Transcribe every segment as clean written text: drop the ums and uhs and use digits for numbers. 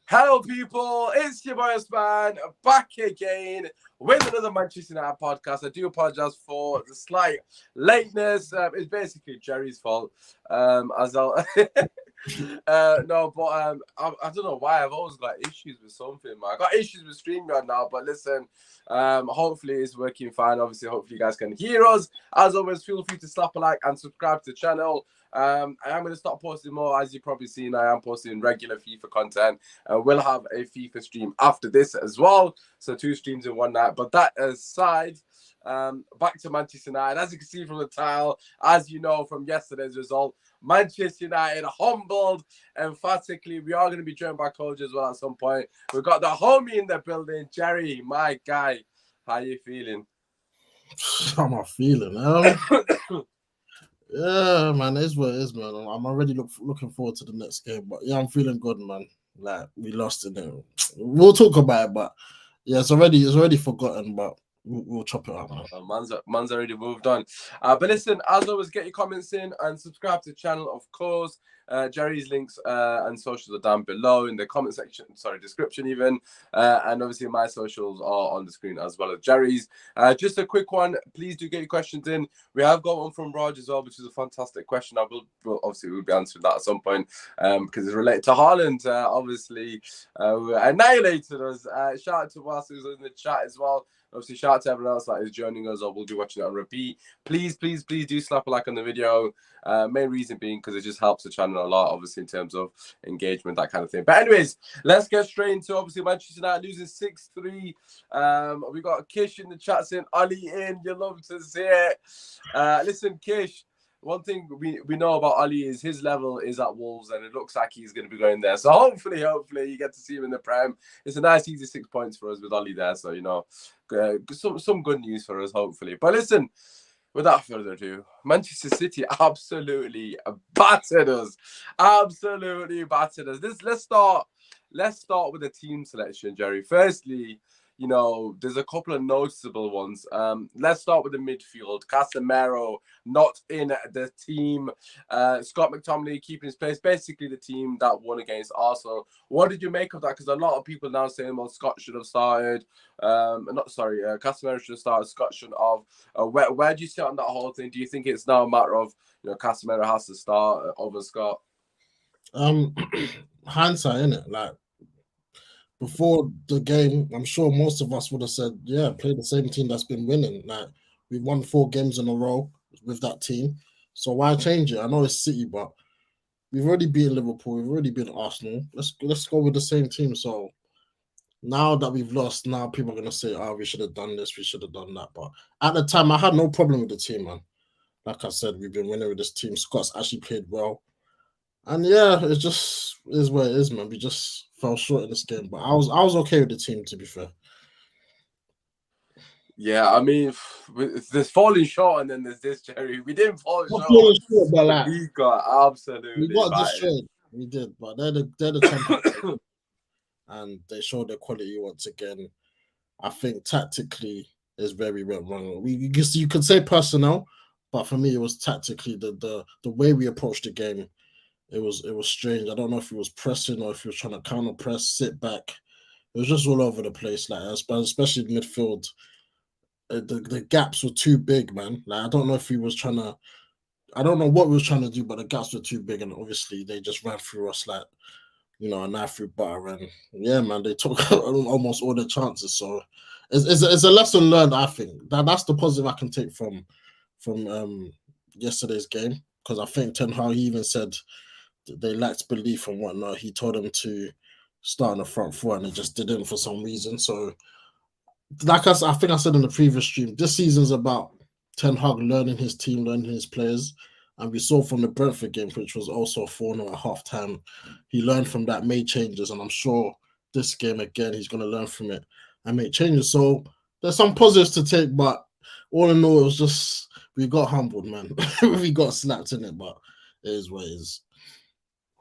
Hello, people. It's your boy Osman back again with another Manchester United podcast. I do apologize for the slight lateness. It's basically Jerry's fault. As I'll no, but I don't know why I've always got issues with something, man. I got issues with StreamYard now, but listen, hopefully it's working fine. Obviously, hopefully you guys can hear us. As always, feel free to slap a like and subscribe to the channel. I am going to start posting more. As you've probably seen, I am posting regular FIFA content. We'll have a FIFA stream after this as well. So 2 streams in one night. But that aside, back to Manchester United. As you can see from the title, as you know from yesterday's result, Manchester United humbled emphatically. We are going to be joined by Kojo as well at some point. We've got the homie in the building, Jerry, my guy. How you feeling? How am I feeling? Yeah, man, it's what it is, man. I'm already looking forward to the next game, but yeah, I'm feeling good, man. Like we lost in it. We'll talk about it, but yeah, it's already forgotten, but we'll chop it up, man. Man's already moved on. But listen, as always, get your comments in and subscribe to the channel, of course. Jerry's links and socials are down below in the comment section, description even. And obviously my socials are on the screen as well as Jerry's. Just a quick one, please do get your questions in. We have got one from Raj as well, which is a fantastic question. We'll be answering that at some point because it's related to Haaland. Obviously, who annihilated us. Shout out to Was who's in the chat as well. Obviously, shout out to everyone else that is joining us or will be watching it on repeat. Please do slap a like on the video. Main reason being because it just helps the channel a lot, obviously, in terms of engagement, that kind of thing. But anyways, let's get straight into, obviously, Manchester United losing 6-3. We got Kish in the chat saying, Ali in, you love to see it. Listen, Kish, one thing we know about Ali is his level is at Wolves, and it looks like he's going to be going there. So hopefully you get to see him in the Prem. It's a nice, easy 6 points for us with Ali there. So, some good news for us, hopefully. But listen, without further ado, Manchester City absolutely battered us. Absolutely battered us. Let's start with the team selection, Jerry. Firstly, there's a couple of noticeable ones. Let's start with the midfield. Casemiro not in the team. Scott McTominay keeping his place. Basically, the team that won against Arsenal. What did you make of that? Because a lot of people now saying, well, Scott should have started. Casemiro should have started. Scott shouldn't have. Where do you sit on that whole thing? Do you think it's now a matter of Casemiro has to start over Scott? Hindsight, innit? Like before the game, I'm sure most of us would have said, yeah, play the same team that's been winning. Like we won 4 games in a row with that team. So why change it? I know it's City, but we've already beaten Liverpool, we've already beaten Arsenal. Let's go with the same team. So now that we've lost, now people are gonna say, oh, we should have done this, we should have done that. But at the time, I had no problem with the team, man. Like I said, we've been winning with this team. Scott's actually played well. And yeah, it just is what it is, man. We just fell short in this game, but I was okay with the team, to be fair. Yeah, I mean, there's falling short, and then there's this, Jerry. We didn't fall short. But like, we got absolutely. We got destroyed. We did, but they're the champions, and they showed their quality once again. I think tactically is where we went wrong. You could say personnel, but for me, it was tactically the way we approached the game. It was strange. I don't know if he was pressing or if he was trying to counter press, sit back. It was just all over the place, like especially midfield. The gaps were too big, man. Like I don't know if he was trying to. I don't know what we was trying to do, but the gaps were too big, and obviously they just ran through us like a knife through butter. And yeah, man, they took almost all the chances. So it's a lesson learned. I think that's the positive I can take from yesterday's game, because I think Ten Hag even said they lacked belief and whatnot. He told them to start in the front four, and they just didn't for some reason. So, like I think I said in the previous stream, this season's about Ten Hag learning his team, learning his players. And we saw from the Brentford game, which was also 4-0 at half-time, he learned from that, made changes. And I'm sure this game, again, he's going to learn from it and make changes. So there's some positives to take, but all in all, it was just, we got humbled, man. We got slapped in it, but it is what it is.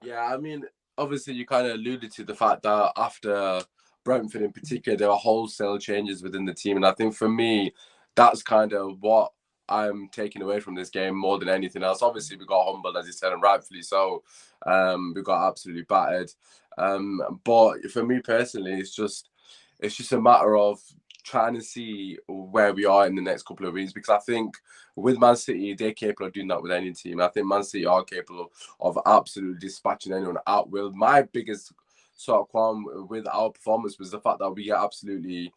Yeah, I mean, obviously you kind of alluded to the fact that after Brentford in particular, there were wholesale changes within the team. And I think for me, that's kind of what I'm taking away from this game more than anything else. Obviously, we got humbled, as you said, and rightfully so. We got absolutely battered. But for me personally, it's just a matter of trying to see where we are in the next couple of weeks, because I think with Man City, they're capable of doing that with any team. I think Man City are capable of absolutely dispatching anyone at will. My biggest sort of qualm with our performance was the fact that we get absolutely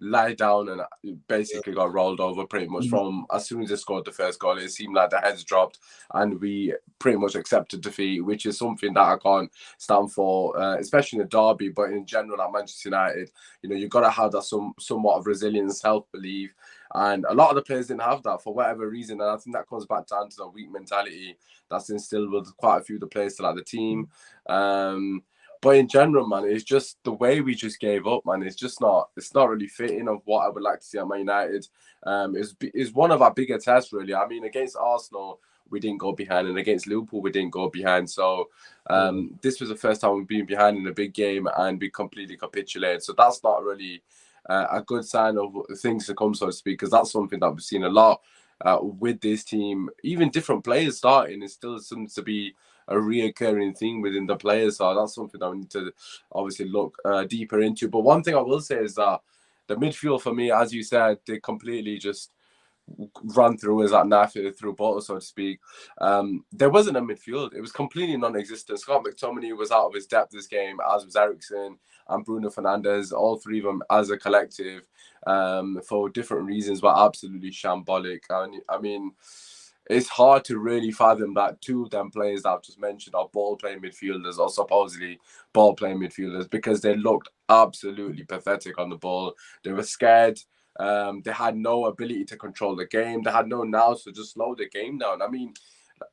lie down and basically got rolled over pretty much from as soon as they scored the first goal. It seemed like the heads dropped and we pretty much accepted defeat, which is something that I can't stand for, especially in the derby, but in general at Manchester United. You've got to have that somewhat of resilience, self-belief, and a lot of the players didn't have that for whatever reason, and I think that comes back down to the weak mentality that's instilled with quite a few of the players to the team. But in general, man, it's just the way we just gave up, man. It's not really fitting of what I would like to see at Man United. It's one of our bigger tests, really. I mean, against Arsenal, we didn't go behind, and against Liverpool, we didn't go behind. So this was the first time we've been behind in a big game, and we completely capitulated. So that's not really a good sign of things to come, so to speak, because that's something that we've seen a lot with this team. Even different players starting, it still seems to be a reoccurring thing within the players. So that's something that we need to obviously look deeper into. But one thing I will say is that the midfield for me, as you said, they completely just run through as that knife through butter, so to speak. There wasn't a midfield. It was completely non-existent. Scott McTominay was out of his depth this game, as was Eriksen and Bruno Fernandes. All three of them as a collective, for different reasons, were absolutely shambolic. And I mean, it's hard to really fathom that two of them players that I've just mentioned are ball-playing midfielders, or supposedly ball-playing midfielders, because they looked absolutely pathetic on the ball. They were scared. They had no ability to control the game. They had no nous to just slow the game down. I mean,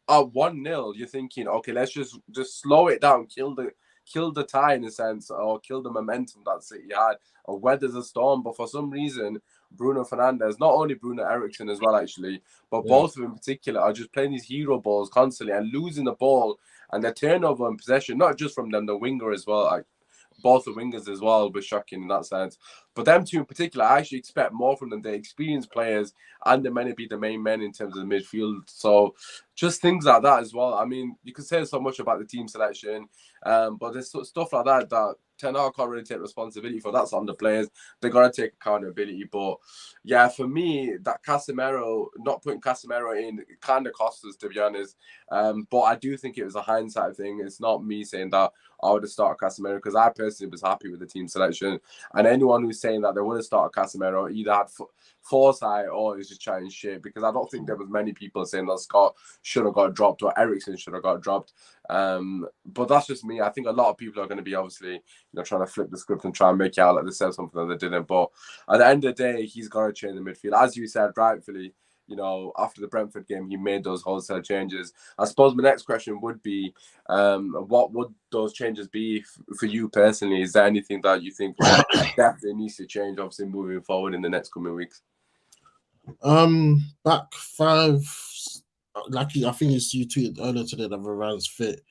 at 1-0, you're thinking, okay, let's just slow it down, kill the tie in a sense, or kill the momentum that City had, or weather the storm. But for some reason, Bruno Fernandes, not only Bruno Eriksen as well, actually, but both of them in particular are just playing these hero balls constantly and losing the ball, and the turnover and possession, not just from them, the winger as well. Like, both the wingers as well was shocking in that sense. But them two in particular, I actually expect more from them. They're experienced players, and they're meant to be the main men in terms of the midfield. So just things like that as well. I mean, you can say so much about the team selection, but there's stuff like that Ten Hag can't really take responsibility for. That's on the players. They got to take accountability. But yeah, for me, that Casemiro, not putting Casemiro in, it kind of cost us, to be honest. But I do think it was a hindsight thing. It's not me saying that I would have started Casemiro, because I personally was happy with the team selection. And anyone who's saying that they would have started Casemiro either had foresight or is just chatting shit, because I don't think there was many people saying that Scott should have got dropped or Eriksen should have got dropped. But that's just me. I think a lot of people are going to be obviously trying to flip the script and try and make it out like they said something that they didn't. But at the end of the day, he's got to change the midfield. As you said, rightfully, after the Brentford game, he made those wholesale changes. I suppose my next question would be, what would those changes be for you personally? Is there anything that you think definitely needs to change, obviously, moving forward in the next coming weeks? Back five, like I think you tweeted earlier today that Varane's fit.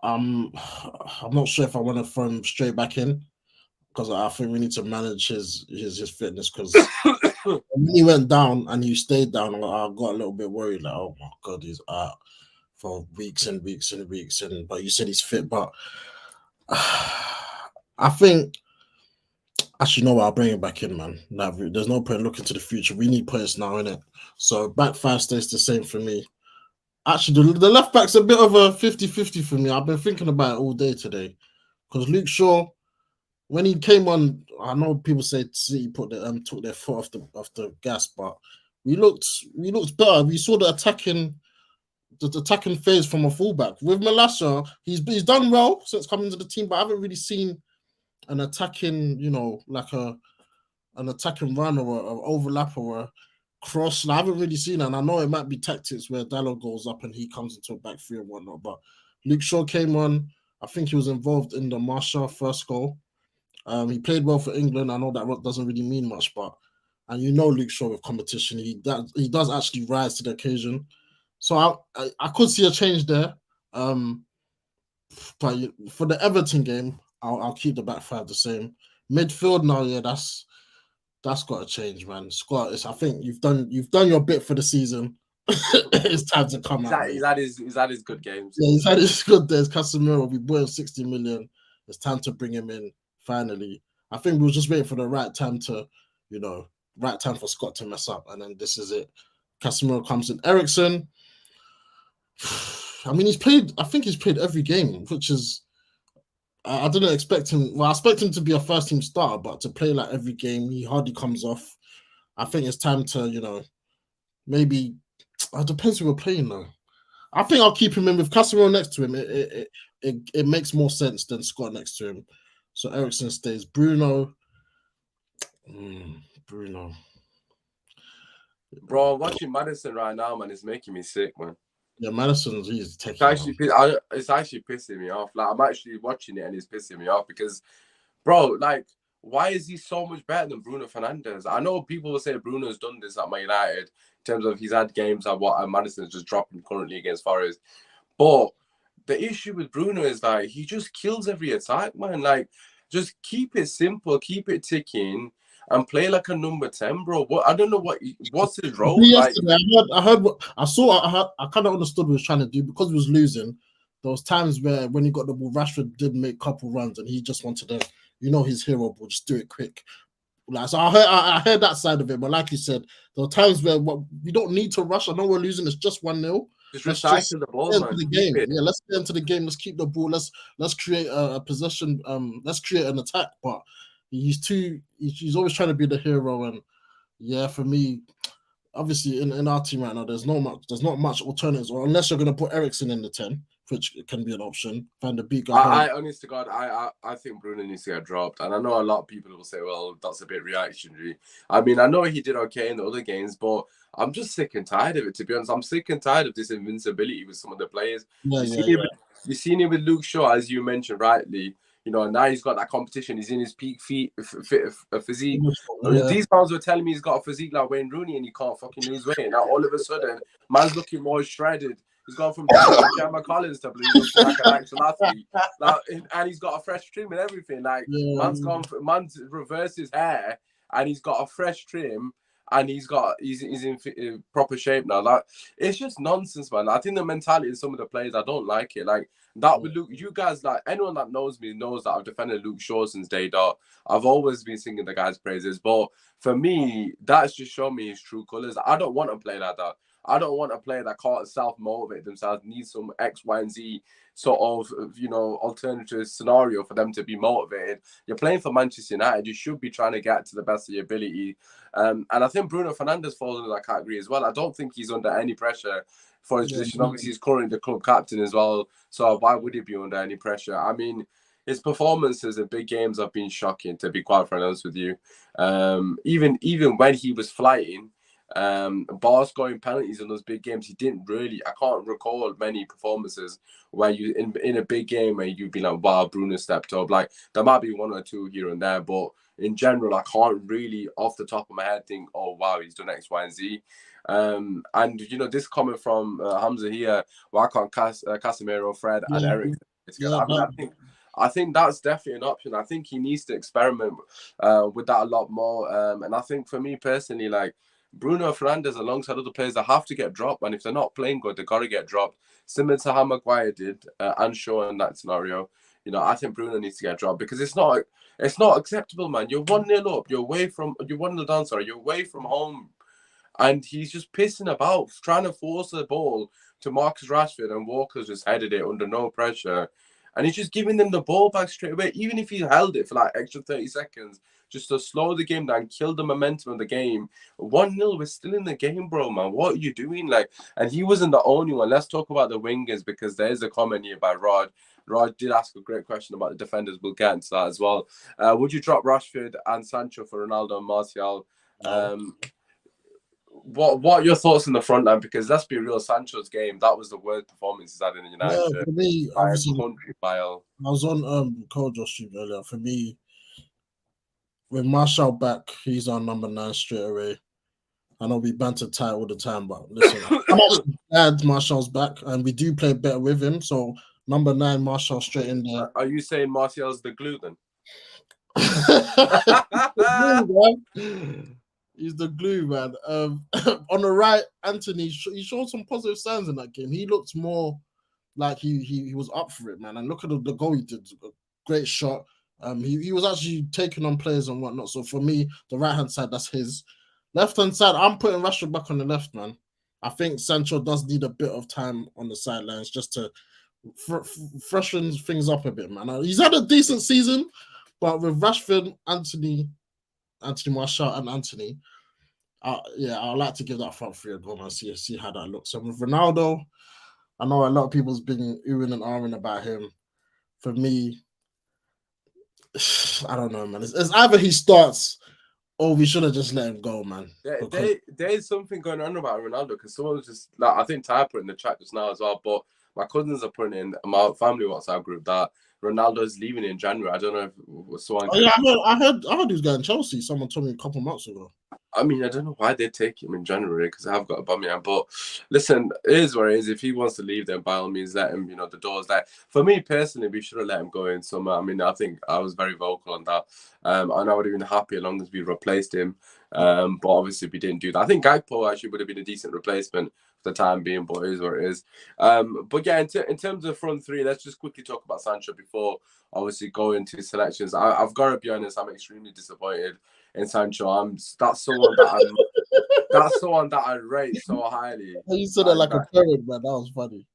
I'm not sure if I want to throw him straight back in, because I think we need to manage his fitness, because when he went down and he stayed down, I got a little bit worried, like, oh my god, he's out for weeks and weeks and weeks. But you said he's fit, but I think actually, no, I'll bring him back in, man. Like, there's no point looking to the future. We need players now, innit? So back five stays the same for me. Actually, the left back's a bit of a 50-50 for me. I've been thinking about it all day today, because Luke Shaw, when he came on, I know people say City took their foot off the gas, but we looked better. We saw the attacking phase from a fullback. With Malasa, he's done well since coming to the team, but I haven't really seen an attacking, like an attacking run or an overlap or a cross. I haven't really seen it, and I know it might be tactics where Dalot goes up and he comes into a back three and whatnot, but Luke Shaw came on. I think he was involved in the Marshall first goal. He played well for England. I know that doesn't really mean much, and Luke Shaw with competition, he does actually rise to the occasion. So I could see a change there. But for the Everton game, I'll keep the back five the same. Midfield now, yeah, That's got to change, man. Scott, I think you've done your bit for the season. It's time to come out. He's had his good games. Yeah, he's had his good days. Casemiro, we bought him 60 million. It's time to bring him in. Finally, I think we were just waiting for the right time to, right time for Scott to mess up, and then this is it. Casemiro comes in. Eriksen. I mean, I think he's played every game, which is. I didn't expect him. Well, I expect him to be a first team starter, but to play like every game, he hardly comes off. I think it's time to, maybe. It depends who we're playing though. I think I'll keep him in with Casemiro next to him. It makes more sense than Scott next to him. So Eriksen stays. Bruno. Bro, I'm watching Madison right now, man. It's making me sick, man. Yeah, Madison's he's taking. It's actually pissing me off. Like I'm actually watching it and it's pissing me off because, bro, like, why is he so much better than Bruno Fernandes? I know people will say Bruno's done this at Man United in terms of he's had games at what Madison's just dropping currently against Forest, but the issue with Bruno is like he just kills every attack, man. Like, just keep it simple, keep it ticking. And play like a number 10, bro. I don't know what's his role. Yesterday, I heard what I saw. I kind of understood what he was trying to do because he was losing. There was times where when he got the ball, Rashford did make a couple runs, and he just wanted to, his hero ball, just do it quick. Like, so I heard that side of it, but like you said, there were times where we don't need to rush. I know we're losing; it's just 1-0. Just recycle the ball, man. The game. Yeah, let's get into the game. Let's keep the ball. Let's create a possession. Let's create an attack, but. He's always trying to be the hero, and yeah, for me, obviously in our team right now, there's not much alternatives, or unless you're going to put Eriksen in the 10, which can be an option. Find a big guy. I honest to God, I think Bruno needs to get dropped, and I know a lot of people will say, well, that's a bit reactionary. I mean, I know he did okay in the other games, but I'm just sick and tired of it. To be honest, I'm sick and tired of this invincibility with some of the players. You've seen it with Luke Shaw, as you mentioned rightly. Now he's got that competition. He's in his peak physique. These guys were telling me he's got a physique like Wayne Rooney and he can't fucking lose weight. Now all of a sudden, man's looking more shredded. He's gone from Gemma Collins to blue like an actual athlete. And he's got a fresh trim and everything. Like, man's reversed his hair and he's got a fresh trim. And he's in proper shape now. Like, it's just nonsense, man. I think the mentality of some of the players, I don't like it. Like that with Luke, you guys, like anyone that knows me knows that I've defended Luke Shaw since day dot. I've always been singing the guy's praises, but for me, that's just shown me his true colours. I don't want to play like that. I don't want a player that can't self-motivate themselves, needs some X, Y, and Z sort of, alternative scenario for them to be motivated. You're playing for Manchester United. You should be trying to get to the best of your ability. And I think Bruno Fernandes falls into that category as well. I don't think he's under any pressure for his position. Obviously, he's currently the club captain as well. So why would he be under any pressure? I mean, his performances in big games have been shocking, to be quite honest with you. Even when he was flying, bar scoring penalties in those big games, he didn't really. I can't recall many performances where you in a big game where you'd be like, wow, Bruno stepped up. Like, there might be one or two here and there, but in general, I can't really off the top of my head think, oh wow, he's done X, Y, and Z. And this comment from Hamza here, why can't Casemiro, Fred, and Eric together? I think that's definitely an option. I think he needs to experiment with that a lot more. And I think for me personally, like, Bruno Fernandes alongside other players that have to get dropped, and if they're not playing good, they've got to get dropped. Similar to how Maguire did and Shaw in that scenario. I think Bruno needs to get dropped because it's not acceptable, man. You're 1-0 up, you're 1-0 down, you're away from home, and he's just pissing about, trying to force the ball to Marcus Rashford, and Walker's just headed it under no pressure. And he's just giving them the ball back straight away, even if he held it for like extra 30 seconds, just to slow the game down, kill the momentum of the game. 1-0, we're still in the game, bro, man. What are you doing? Like, and he wasn't the only one. Let's talk about the wingers, because there's a comment here by Rod. Rod did ask a great question about the defenders. We'll get into that as well. Would you drop Rashford and Sancho for Ronaldo and Martial? What are your thoughts on the front line? Because let's be real, Sancho's game, that was the worst performance he's had in the United. Yeah, for me, obviously, I was on Kojo stream earlier. For me, with Martial back, he's our number 9 straight away. I know we banter tight all the time, but listen, I'm actually glad Martial's back, and we do play better with him. So number 9, Martial straight in there. Are you saying Martial's the glue then? Glue, man. He's the glue, man. On the right, Anthony, he showed some positive signs in that game. He looked more like he was up for it, man. And look at the goal he did. A great shot. He was actually taking on players and whatnot. So for me, the right hand side, that's his. Left hand side, I'm putting Rashford back on the left, man. I think Sancho does need a bit of time on the sidelines just to freshen things up a bit, man. He's had a decent season, but with Rashford, Anthony Martial, and Anthony, I'd like to give that front three a go and see how that looks. So with Ronaldo, I know a lot of people's been oohing and ahhing about him. For me, I don't know, man. It's either he starts or we should have just let him go, man. There's something going on about Ronaldo because someone was just like, I think Ty put in the chat just now as well, but my cousins are putting in my family WhatsApp group that Ronaldo is leaving in January. I don't know if someone. Oh, yeah, I heard he was going to Chelsea. Someone told me a couple months ago. I mean, I don't know why they take him in January because I have got a Aubameyang. But listen, it is what it is. If he wants to leave, then by all means, let him. You know, the door's there. For me personally, we should have let him go in summer. I mean, I think I was very vocal on that, and I would have been happy as long as we replaced him. But obviously, we didn't do that. I think Gakpo actually would have been a decent replacement for the time being, but it is what it is. But yeah, in terms of front three, let's just quickly talk about Sancho before obviously going to selections. I've got to be honest, I'm extremely disappointed in Sancho. That's someone that I rate so highly. You said it like a parent, man. That was funny.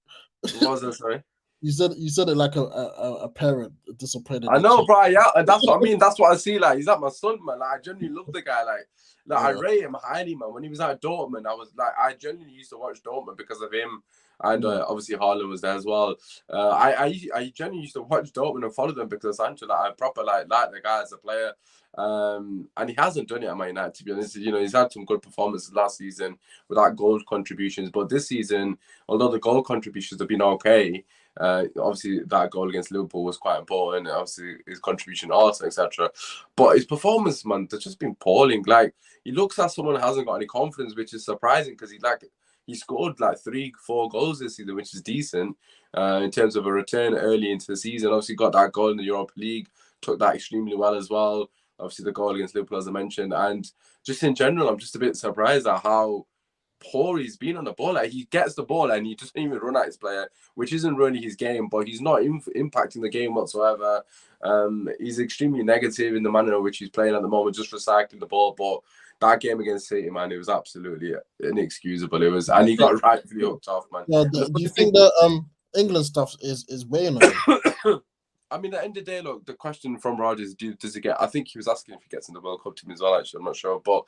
What was that, sorry? You said it like a parent disappointed. I know, bro. Yeah, that's what I mean. That's what I see. Like, he's like my son, man. Like, I genuinely love the guy. Like I rate him highly, man. When he was at Dortmund, I genuinely used to watch Dortmund because of him, and obviously Haaland was there as well. I genuinely used to watch Dortmund and follow them because Sancho, like, I proper like the guy as a player. And he hasn't done it at Man United, to be honest. You know, he's had some good performances last season without goal contributions, but this season, although the goal contributions have been okay, obviously that goal against Liverpool was quite important. Obviously his contribution also, etc. But his performance, man, they've just been appalling. Like, he looks like someone who hasn't got any confidence, which is surprising because he scored like 3-4 goals this season, which is decent in terms of a return early into the season. Obviously got that goal in the Europa League, took that extremely well as well. Obviously the goal against Liverpool, as I mentioned, and just in general, I'm just a bit surprised at how poor he's been on the ball. Like, he gets the ball and he doesn't even run at his player, which isn't really his game, but he's not impacting the game whatsoever. He's extremely negative in the manner in which he's playing at the moment, just recycling the ball. But that game against City, man, it was absolutely inexcusable. It was, and he got rightfully hooked off, man. Yeah, do you think that England stuff is weighing on him? I mean, at the end of the day, look, the question from Rogers, does he get? I think he was asking if he gets in the World Cup team as well. Actually, I'm not sure, but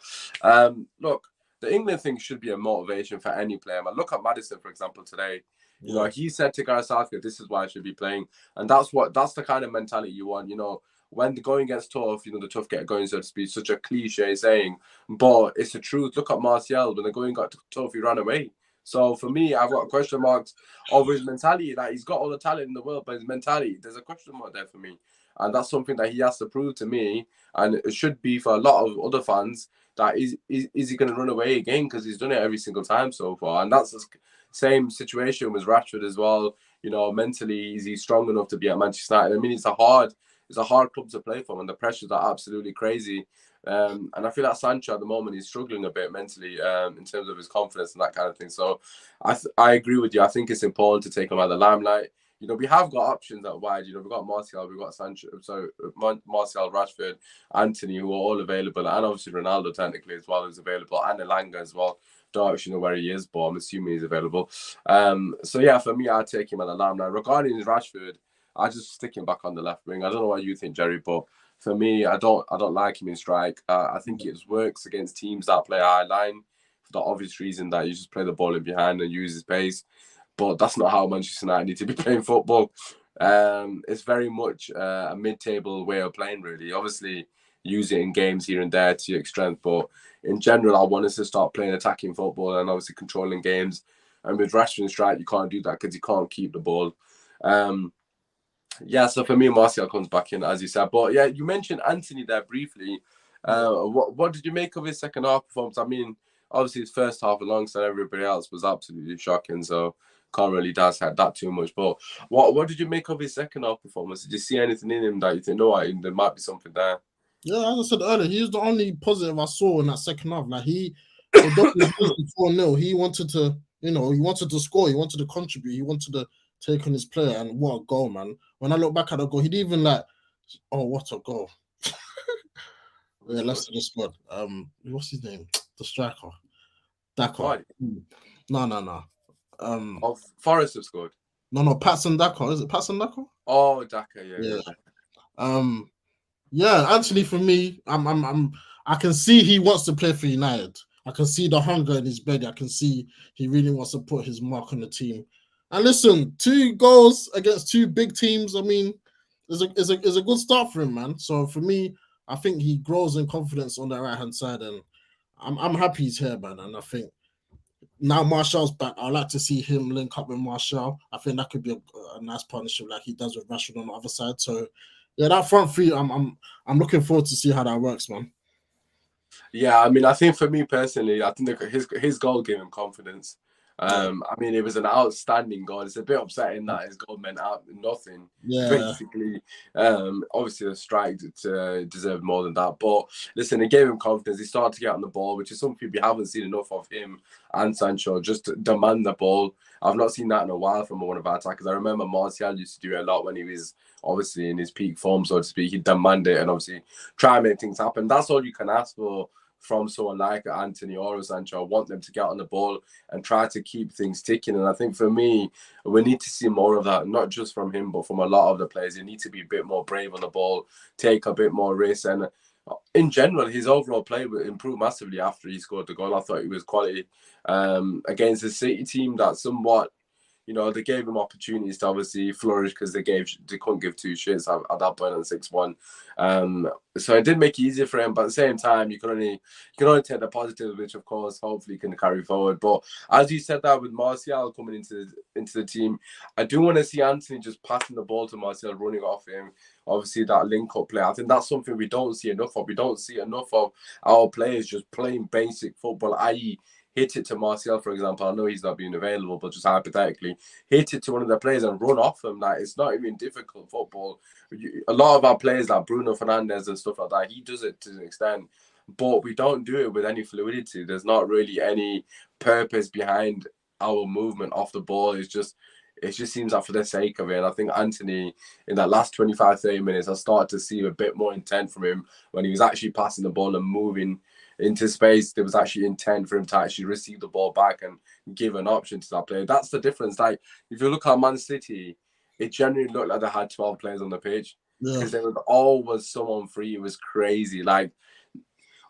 look, the England thing should be a motivation for any player. Man, look at Maddison, for example, today. You know, he said to Gareth Southgate, "This is why I should be playing," and that's the kind of mentality you want. You know, when the going gets tough, you know, the tough get going, so to speak. Such a cliche saying, but it's the truth. Look at Martial. When the going got tough, he ran away. So for me, I've got question marks over his mentality. Like, he's got all the talent in the world, but his mentality, there's a question mark there for me. And that's something that he has to prove to me. And it should be for a lot of other fans that is he going to run away again? Because he's done it every single time so far. And that's the same situation with Rashford as well. You know, mentally, is he strong enough to be at Manchester United? I mean, it's a hard club to play for, and the pressures are absolutely crazy. And I feel like Sancho at the moment is struggling a bit mentally in terms of his confidence and that kind of thing. So I agree with you. I think it's important to take him out of the limelight. You know, we have got options at wide. You know, we've got Martial, we've got Sancho, Martial, Rashford, Anthony, who are all available, and obviously Ronaldo technically as well is available, and Elanga as well. Don't actually know where he is, but I'm assuming he's available. So yeah, for me, I'd take him at the limelight. Regarding Rashford, I just stick him back on the left wing. I don't know what you think, Jerry, but for me, I don't like him in strike. I think it works against teams that play high line for the obvious reason that you just play the ball in behind and use his pace. But that's not how Manchester United need to be playing football. It's very much a mid-table way of playing, really. Obviously, use it in games here and there to your strength, but in general, I want us to start playing attacking football and obviously controlling games. And with Rashford in strike, you can't do that because you can't keep the ball. Yeah, so for me, Martial comes back in, as you said. But yeah, you mentioned Anthony there briefly. What did you make of his second half performance? I mean, obviously his first half alongside everybody else was absolutely shocking, so can't really dissect that too much. But what did you make of his second half performance? Did you see anything in him that you think, no, there might be something there? Yeah, as I said earlier, he was the only positive I saw in that second half. Like although he was 4-0, he wanted to, he wanted to score, he wanted to contribute, he wanted to take on his player, and what a goal, man. When I look back at the goal, he didn't even oh, what a goal. Yeah, Leicester just scored. What's his name? The striker. Daka. No. Forest have scored. No, Patson Daka. Is it Patson Daka? Oh, Daka, yeah. Yeah, actually, for me, I can see he wants to play for United. I can see the hunger in his belly. I can see he really wants to put his mark on the team. And listen, 2 goals against 2 big teams. I mean, is a good start for him, man. So for me, I think he grows in confidence on the right hand side, and I'm happy he's here, man. And I think now Martial's back, I'd like to see him link up with Martial. I think that could be a nice partnership, like he does with Rashford on the other side. So yeah, that front three, I'm looking forward to see how that works, man. Yeah, I mean, I think for me personally, I think his goal gave him confidence. I mean, it was an outstanding goal. It's a bit upsetting that his goal meant nothing. Yeah. Basically, obviously the strike deserved more than that. But listen, it gave him confidence. He started to get on the ball, which is something we haven't seen enough of him and Sancho. Just to demand the ball. I've not seen that in a while from one of our attackers. I remember Martial used to do it a lot when he was obviously in his peak form, so to speak. He'd demand it and obviously try and make things happen. That's all you can ask for from someone like Anthony or Sancho. I want them to get on the ball and try to keep things ticking. And I think for me, we need to see more of that, not just from him, but from a lot of the players. You need to be a bit more brave on the ball, take a bit more risk. And in general, his overall play improved massively after he scored the goal. I thought he was quality against the City team that somewhat, they gave him opportunities to obviously flourish because they couldn't give 2 shits at that point on 6-1. So it did make it easier for him, but at the same time, you can only take the positives, which of course hopefully can carry forward. But as you said that with Martial coming into the team, I do want to see Anthony just passing the ball to Martial, running off him. Obviously, that link-up play. I think that's something we don't see enough of. We don't see enough of our players just playing basic football, i.e., hit it to Martial, for example. I know he's not being available, but just hypothetically, hit it to one of the players and run off them. Like, it's not even difficult football. A lot of our players, like Bruno Fernandes and stuff like that, he does it to an extent, but we don't do it with any fluidity. There's not really any purpose behind our movement off the ball. It just seems like for the sake of it. And I think Anthony, in that last 25, 30 minutes, I started to see a bit more intent from him when he was actually passing the ball and moving into space. There was actually intent for him to actually receive the ball back and give an option to that player. That's the difference. Like, if you look at Man City, it generally looked like they had 12 players on the pitch because there was always someone free. It was crazy. Like,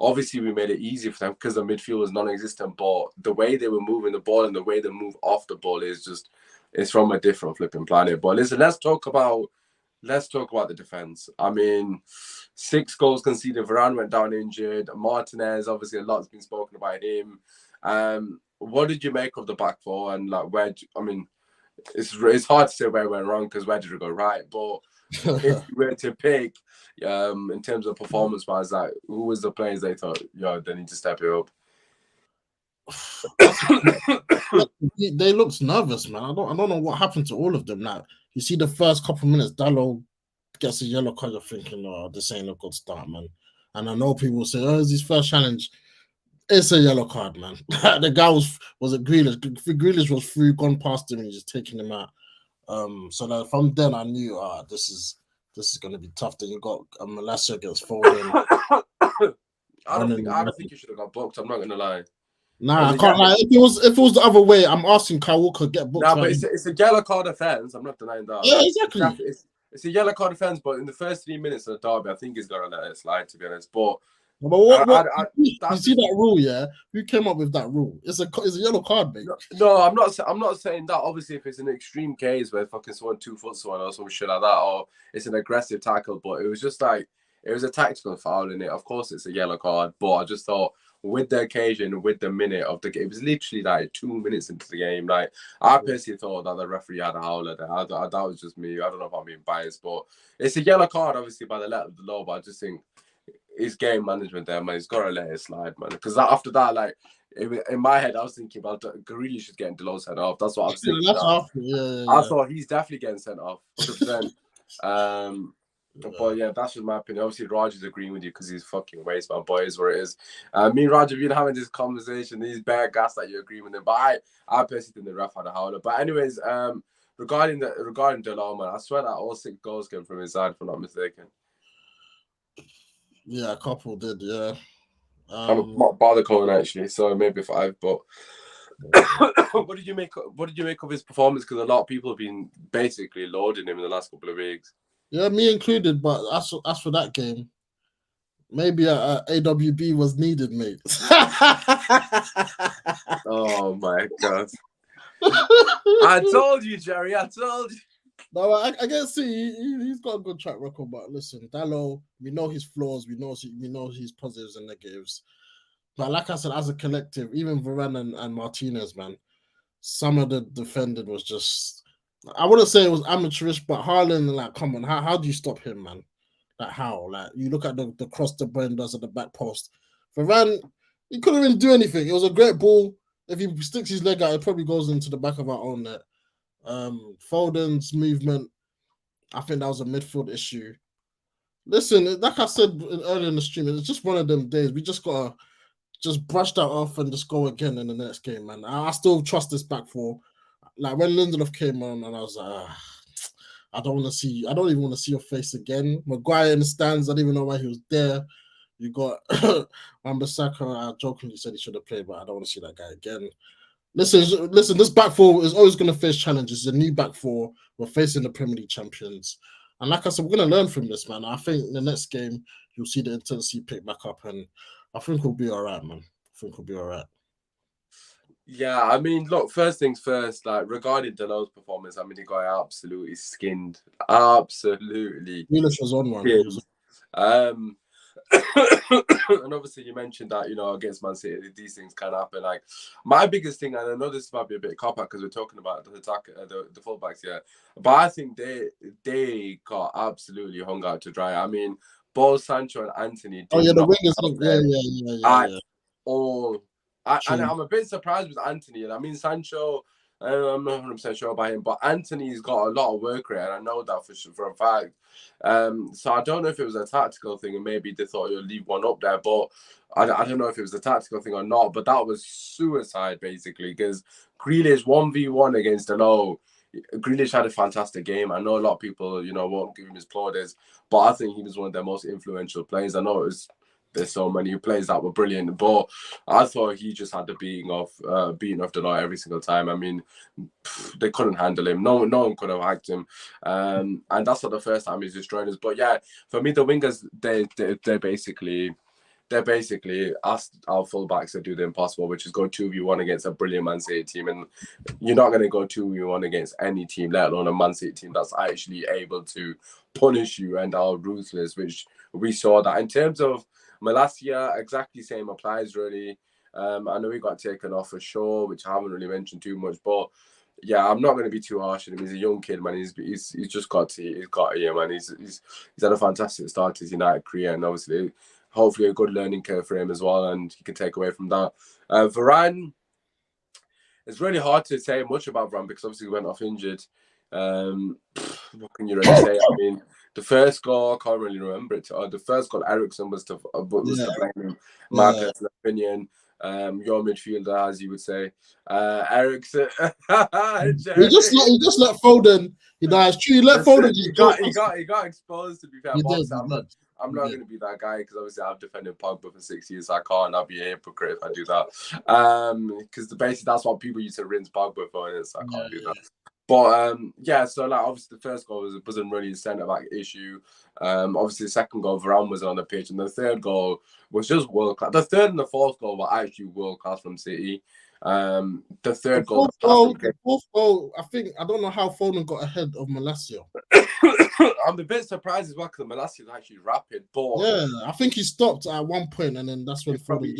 obviously, we made it easy for them because the midfield was non-existent, but the way they were moving the ball and the way they move off the ball is just, it's from a different flipping planet. But listen, let's talk about the defense. I mean, 6 goals conceded. Varane went down injured. Martinez, obviously, a lot's been spoken about him. What did you make of the back four? And like, it's hard to say where it went wrong because where did it go right? But if you were to pick, in terms of performance-wise, like, who was the players they thought, they need to step it up? They looked nervous, man. I don't know what happened to all of them. Now you see the first couple minutes, Dallo gets a yellow card. You're thinking, "Oh, this ain't a good start, man." And I know people say, "Oh, it's his first challenge." It's a yellow card, man. The guy was it Grealish? Grealish was through, gone past him, and he's just taking him out. So that from then I knew, this is going to be tough. Then you got Malacia against Foden. I don't think you should have got booked. I'm not gonna lie. Nah, I can't lie. If it was the other way, I'm asking Kyle Walker get booked. Nah, but it's a yellow card offence. I'm not denying that. Yeah, exactly. It's a yellow card offence, but in the first 3 minutes of the derby, I think he's got to let it slide, to be honest. But you see that rule, yeah? Who came up with that rule? It's a yellow card, mate. No, I'm not saying that. Obviously, if it's an extreme case where fucking someone 2-foot someone or some shit like that, or it's an aggressive tackle, but it was just like, it was a tactical foul in it. Of course, it's a yellow card, but I just thought, with the occasion, with the minute of the game, it was literally like 2 minutes into the game. Like, I personally thought that the referee had a howler there. That was just me. I don't know if I'm being biased, but it's a yellow card, obviously, by the letter of the law. But I just think his game management there, man, he's got to let it slide, man. Because after that, like, in my head, I was thinking about Grealish is getting Delos sent off. That's what I was thinking. Yeah. I thought he's definitely getting sent off, 100%. But yeah, that's just my opinion. Obviously, Roger's agreeing with you because he's fucking waste, man. But it is what it is. Me and Roger have been having this conversation. These bare gas that you agree with him. But I personally think the ref had a howler. But anyways, regarding Delon, man, I swear that all 6 goals came from his side, if I'm not mistaken. Yeah, a couple did. Yeah. I'm not bother calling actually, so maybe 5. But what did you make of his performance? Because a lot of people have been basically loading him in the last couple of weeks. Yeah, me included. But as for that game, maybe AWB was needed, mate. Oh my god! I told you, Jerry. I told you. No, I can see he's got a good track record. But listen, Dallo, we know his flaws. We know his positives and negatives. But like I said, as a collective, even Varane and Martinez, man, some of the defending was just, I wouldn't say it was amateurish, but Haaland, like, come on, how do you stop him, man? Like, how? Like, you look at the cross De Bruyne does at the back post. Varane, he couldn't even do anything. It was a great ball. If he sticks his leg out, it probably goes into the back of our own net. Foden's movement, I think that was a midfield issue. Listen, like I said earlier in the stream, it's just one of them days. We just gotta just brush that off and just go again in the next game, man. I still trust this back four. Like when Lindelof came on, and I was like, I don't even want to see your face again. Maguire in the stands, I don't even know why he was there. You got Wan-Bissaka. I jokingly said he should have played, but I don't want to see that guy again. Listen, this back four is always going to face challenges. It's a new back four. We're facing the Premier League champions. And like I said, we're going to learn from this, man. I think in the next game, you'll see the intensity pick back up, and I think we'll be all right, man. I think we'll be all right. Yeah, I mean, look, first things first, like, regarding Delon's performance, I mean, he got absolutely skinned. Absolutely. Grealish was on one. And obviously you mentioned that, you know, against Man City, these things can happen. Like, my biggest thing, and I know this might be a bit cop-out because we're talking about the attack, the fullbacks here, but I think they got absolutely hung out to dry. I mean, both Sancho and Anthony. Oh yeah, the wingers. Yeah. And I'm a bit surprised with Anthony, and I mean Sancho. I'm not 100% sure about him, but Anthony's got a lot of work rate, and I know that for a fact. So I don't know if it was a tactical thing, and maybe they thought you'll leave one up there, but I don't know if it was a tactical thing or not. But that was suicide, basically, because Grealish 1v1 against Delon. Grealish had a fantastic game. I know a lot of people, you know, won't give him his plaudits, but I think he was one of their most influential players. I know there's so many players that were brilliant, but I thought he just had the beating of Delon every single time. I mean, they couldn't handle him. No one could have hacked him, and that's not the first time he's destroyed us. But yeah, for me, the wingers they basically asked our fullbacks to do the impossible, which is go 2v1 against a brilliant Man City team, and you're not going to go 2v1 against any team, let alone a Man City team that's actually able to punish you and are ruthless. Which we saw that in terms of Malacia, exactly same applies really. I know he got taken off for sure, which I haven't really mentioned too much, but yeah, I'm not going to be too harsh on him. He's a young kid, man. He's just got here, man. He's had a fantastic start to his United career, and obviously, hopefully, a good learning curve for him as well, and he can take away from that. Varane, it's really hard to say much about Varane because obviously he went off injured. What can you really say? I mean, the first goal, I can't really remember it. The first goal, Eriksen was to blame him. My personal opinion. Your midfielder, as you would say, Eriksen. he just let Foden. He let Foden. He got exposed. To be fair, I'm not going to be that guy because obviously I've defended Pogba for 6 years. So I can't. I'll be a hypocrite if I do that. Because basically that's what people used to rinse Pogba for, and so I can't do that. But yeah, so like obviously the first goal wasn't really a centre back issue. Obviously the second goal, Varane was on the pitch, and the third goal was just world class. The third and the fourth goal were actually world class from City. The third goal, the fourth goal, I don't know how Foden got ahead of Malacia. I'm a bit surprised as well because Malacia is actually rapid, but yeah, I think he stopped at one point, and then that's when he probably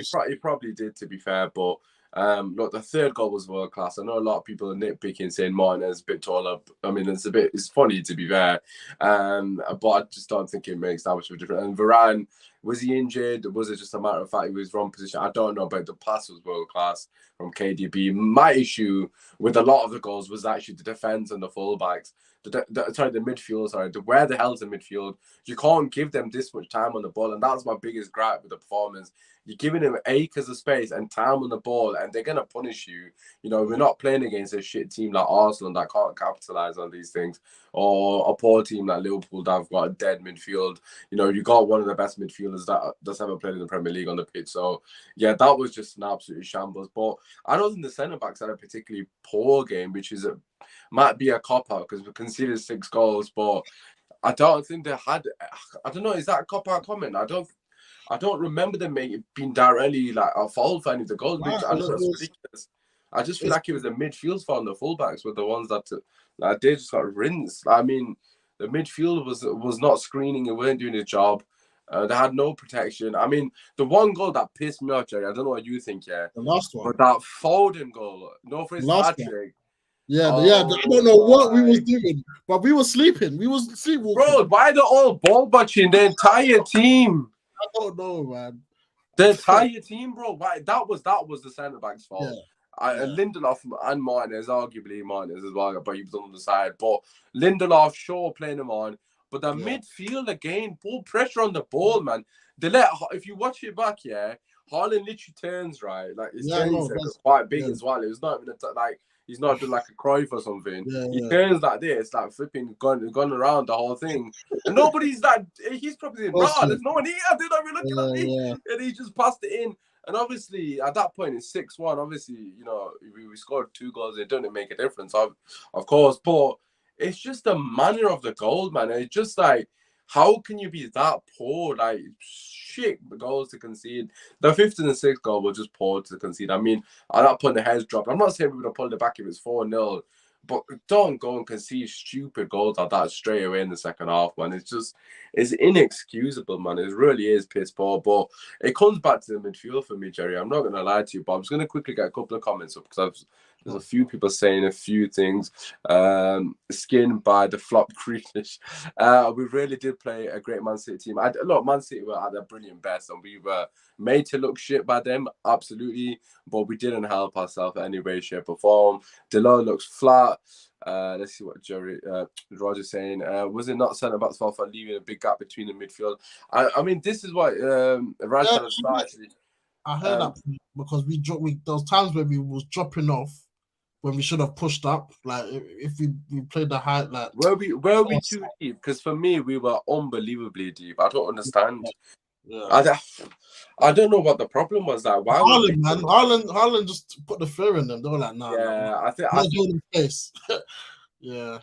did, to be fair, but. Look, the third goal was world class. I know a lot of people are nitpicking, saying Martinez a bit taller. I mean, it's funny to be fair, but I just don't think it makes that much of a difference. And Varane, was he injured? Was it just a matter of fact he was wrong position? I don't know, but the pass was world class from KDB. My issue with a lot of the goals was actually the defense and the fullbacks. the midfield. Sorry, where the hell's the midfield? You can't give them this much time on the ball, and that's my biggest gripe with the performance. You're giving them acres of space and time on the ball, and they're gonna punish you. You know, we're not playing against a shit team like Arsenal that can't capitalize on these things, or a poor team like Liverpool that have got a dead midfield. You know, you got one of the best midfielders that's ever played in the Premier League on the pitch. So yeah, that was just an absolute shambles. But I don't think the centre backs had a particularly poor game, which might be a cop out because we conceded 6 goals, but I don't think they had. I don't know. Is that a cop out comment? I don't remember them being directly like a fault for any of the goals. Which I just ridiculous. I just feel like it was the midfield fault and the fullbacks were the ones that like they just got rinsed. I mean, the midfield was not screening and weren't doing his job. They had no protection. I mean, the one goal that pissed me off, Jerry, I don't know what you think, yeah. The last one. But that Foden goal, no for his hat-trick. Yeah, I don't know what we was doing, but we were sleeping. We was sleepwalking. Bro, why the all ball watching the entire team? I don't know, man. The entire team, bro. Why that was the centre back's fault. Yeah. Lindelof and Martinez, arguably Martinez as well, but he was on the side. But Lindelof, sure, playing him on. But the midfield again, full pressure on the ball, man. If you watch it back, yeah, Haaland literally turns right, like his turn is quite big as well. It was not even like he's not doing like a Cruyff or something. He turns like this, like flipping, gone around the whole thing, and nobody's like he's probably bro. There's no one here. They're not even looking at me, and he just passed it in. And obviously, at that point, it's 6-1. Obviously, you know, we scored 2 goals. It doesn't make a difference, of course. But it's just the manner of the goal, man. It's just like, how can you be that poor? Like, shit, the goals to concede. The 5th and the 6th goal were just poor to concede. I mean, at that point, the heads dropped. I'm not saying we would have pulled it back if it's 4-0. But don't go and concede stupid goals like that straight away in the second half, man. It's inexcusable, man. It really is piss poor. But it comes back to the midfield for me, Jerry. I'm not going to lie to you, but I'm just going to quickly get a couple of comments up because there's a few people saying a few things. Skinned by the flop Grealish. We really did play a great Man City team. Look, Man City were at their brilliant best, and we were made to look shit by them, absolutely. But we didn't help ourselves in any way, shape, or form. Delon looks flat. Let's see what Roger's saying. Was it not centre back's fault for leaving a big gap between the midfield? I mean, this is what Raj had to start actually. I heard that because there was times where we was dropping off when we should have pushed up. Like if we played the high, like were we too deep? Because for me, we were unbelievably deep. I don't understand. Yeah. I don't know what the problem was. Like, why? Haaland just put the fear in them. They were like, nah. Yeah, I think face. Yeah.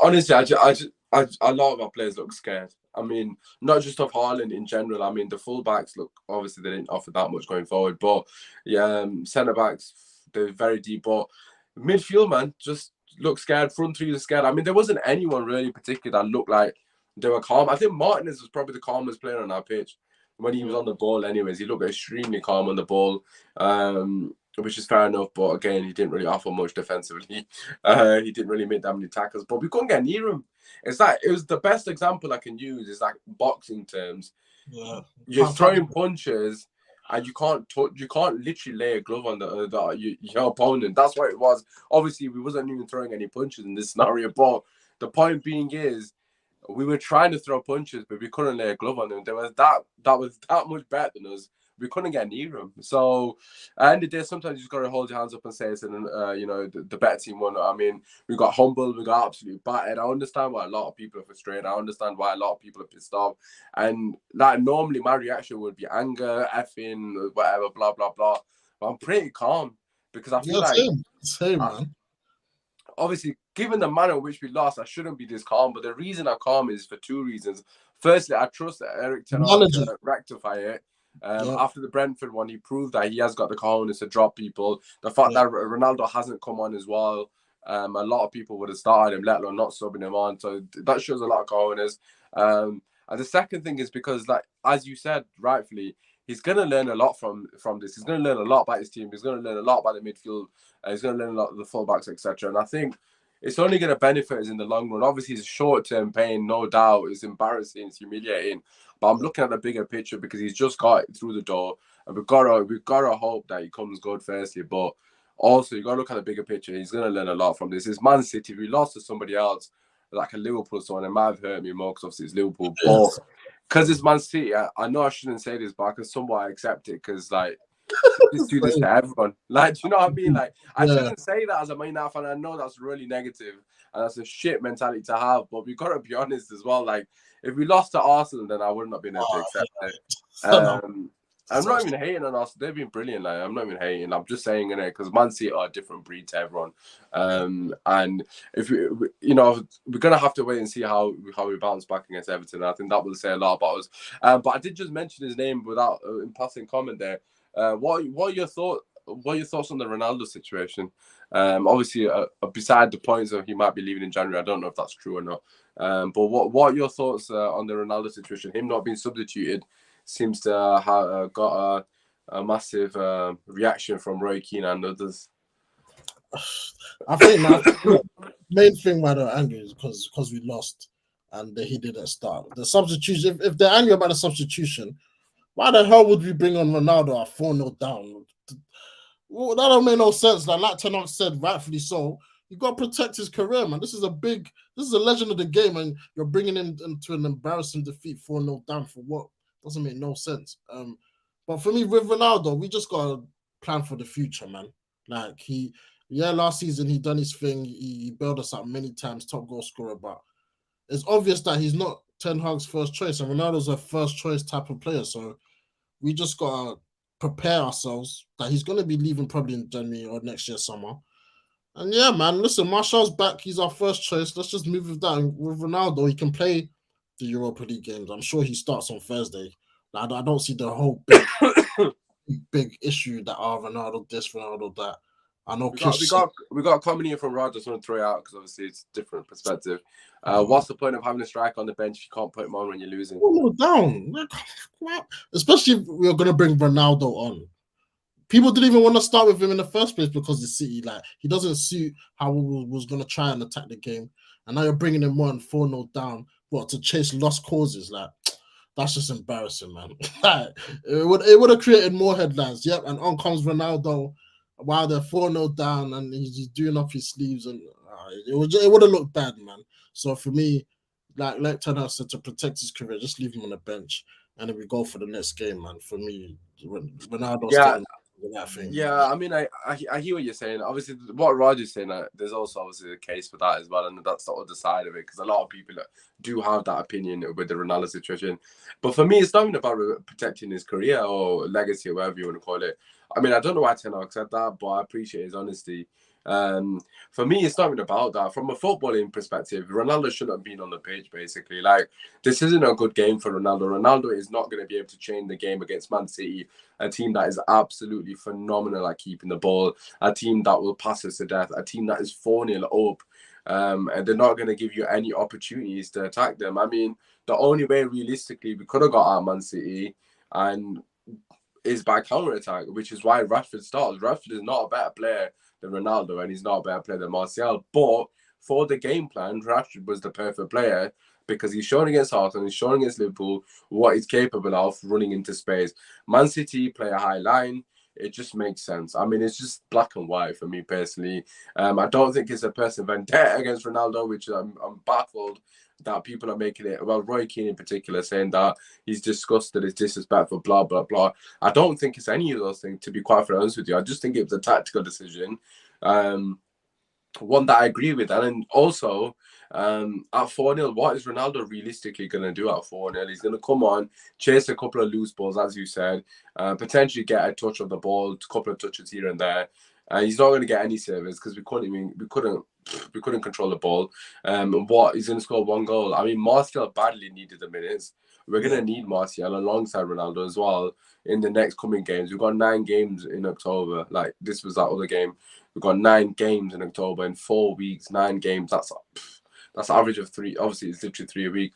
Honestly, a lot of our players look scared. I mean, not just of Haaland in general. I mean, the fullbacks look, obviously they didn't offer that much going forward, but yeah, centre backs, they're very deep. But midfield, man, just look scared. Front three is scared. I mean, there wasn't anyone really particular that looked like they were calm. I think Martinez was probably the calmest player on our pitch when he was on the ball. Anyways, he looked extremely calm on the ball, which is fair enough. But again, he didn't really offer much defensively. He didn't really make that many tackles, but we couldn't get near him. It was the best example I can use is like boxing terms. Yeah. You're throwing punches and you can't literally lay a glove on your opponent. That's what it was. Obviously, we wasn't even throwing any punches in this scenario, but the point being is we were trying to throw punches, but we couldn't lay a glove on them. That was that much better than us. We couldn't get near them. So at the end of the day, sometimes you just got to hold your hands up and say it's the better team won. I mean, we got humbled, we got absolutely battered. I understand why a lot of people are frustrated. I understand why a lot of people are pissed off. And like normally my reaction would be anger, effing, whatever, blah, blah, blah. But I'm pretty calm because I feel same, man. Obviously, given the manner in which we lost, I shouldn't be this calm. But the reason I'm calm is for 2 reasons. Firstly, I trust that Eric Ten Hag to rectify it. After the Brentford one, he proved that he has got the cojones to drop people. The fact that Ronaldo hasn't come on as well, a lot of people would have started him, let alone not subbing him on. So that shows a lot of cojones. And the second thing is because, like as you said rightfully, he's going to learn a lot from this. He's going to learn a lot about his team. He's going to learn a lot about the midfield. He's going to learn a lot of the fullbacks, etc. And I think it's only going to benefit us in the long run. Obviously, it's short-term pain, no doubt. It's embarrassing, it's humiliating. But I'm looking at the bigger picture because he's just got through the door, and we've got to hope that he comes good firstly. But Also, you got to look at the bigger picture. He's going to learn a lot from this. It's Man City. If we lost to somebody else, like a Liverpool someone, it might have hurt me more because obviously it's Liverpool. But because it's Man City, I know I shouldn't say this, but I can somewhat accept it because, like, just do this to everyone. Like, do you know what I mean? Like, I shouldn't say that as a Man United fan. I know that's really negative and that's a shit mentality to have, but we got to be honest as well. Like, if we lost to Arsenal, then I would not have been able to accept it. I'm not even hating on us. They've been brilliant. Like, I'm not even hating. I'm just saying it because Man City are a different breed to everyone. And if we, you know, we're gonna have to wait and see how we bounce back against Everton. I think that will say a lot about us. But I did just mention his name without in passing comment there. What are your thoughts? What are your thoughts on the Ronaldo situation? Obviously, beside the points that he might be leaving in January, I don't know if that's true or not. But what are your thoughts on the Ronaldo situation? Him not being substituted seems to have got a massive reaction from Roy Keane and others. I think the main thing why they're angry is because we lost and he didn't start. The substitution, if they're angry about the substitution, why the hell would we bring on Ronaldo at 4-0 down? Well, that don't make no sense. Like Ten Hag said, rightfully so. You got to protect his career, man. This is a legend of the game, and you're bringing him into an embarrassing defeat 4-0 down for what? Doesn't make no sense. But for me, with Ronaldo, we just got to plan for the future, man. Like last season he done his thing. He bailed us out many times, top goal scorer, but it's obvious that he's not Ten Hag's first choice, and Ronaldo's a first choice type of player. So we just got to prepare ourselves that he's going to be leaving probably in January or next year summer. And yeah, man, listen, Martial's back. He's our first choice. Let's just move with that. And with Ronaldo, he can play the Europa League games. I'm sure he starts on Thursday. I don't see the whole big issue that Ronaldo this, Ronaldo that. I know we got a comment here from Rod. Just want to throw it out because obviously it's a different perspective. What's the point of having a striker on the bench if you can't put him on when you're losing? Down, especially if we're gonna bring Ronaldo on. People didn't even want to start with him in the first place because the City, like, he doesn't suit how we was gonna try and attack the game. And now you're bringing him on 4-0 down, to chase lost causes, like. That's just embarrassing, man. It would have created more headlines. Yep, and on comes Ronaldo while they're 4-0 down and he's doing up his sleeves, and it would have looked bad, man. So for me, like Ten Hag said, to protect his career, just leave him on the bench and then we go for the next game, man. For me, Ronaldo's still that thing. Yeah, I mean, I hear what you're saying. Obviously, what Roger's saying, there's also obviously a case for that as well, and that's the other side of it, because a lot of people do have that opinion with the Ronaldo situation. But for me, it's not even about protecting his career or legacy or whatever you want to call it. I mean, I don't know why Ten Hag said that, but I appreciate his honesty. For me, it's not even about that. From a footballing perspective, Ronaldo shouldn't have been on the pitch, basically. Like, this isn't a good game for Ronaldo. Ronaldo is not going to be able to change the game against Man City, a team that is absolutely phenomenal at keeping the ball, a team that will pass us to death, a team that is 4-0 up, and they're not going to give you any opportunities to attack them. I mean, the only way realistically we could have got out Man City and is by counter-attack, which is why Rashford starts. Rashford is not a better player than Ronaldo, and he's not a better player than Martial. But for the game plan, Rashford was the perfect player because he's shown against Arsenal, he's shown against Liverpool what he's capable of running into space. Man City play a high line. It just makes sense. I mean, it's just black and white for me personally. I don't think it's a personal vendetta against Ronaldo, which I'm baffled that people are making it. Well, Roy Keane in particular saying that he's disgusted, it's disrespectful, blah, blah, blah. I don't think it's any of those things, to be quite honest with you. I just think it was a tactical decision. One that I agree with. And then also, at 4-0, what is Ronaldo realistically going to do at 4-0? He's going to come on, chase a couple of loose balls, as you said, potentially get a touch of the ball, a couple of touches here and there. He's not going to get any service because we couldn't control the ball. He's going to score one goal. I mean, Martial badly needed the minutes. We're going to need Martial alongside Ronaldo as well in the next coming games. We've got 9 games in October. Like, this was that other game. We've got 9 games in October in 4 weeks, 9 games. That's average of 3. Obviously, it's literally 3 a week,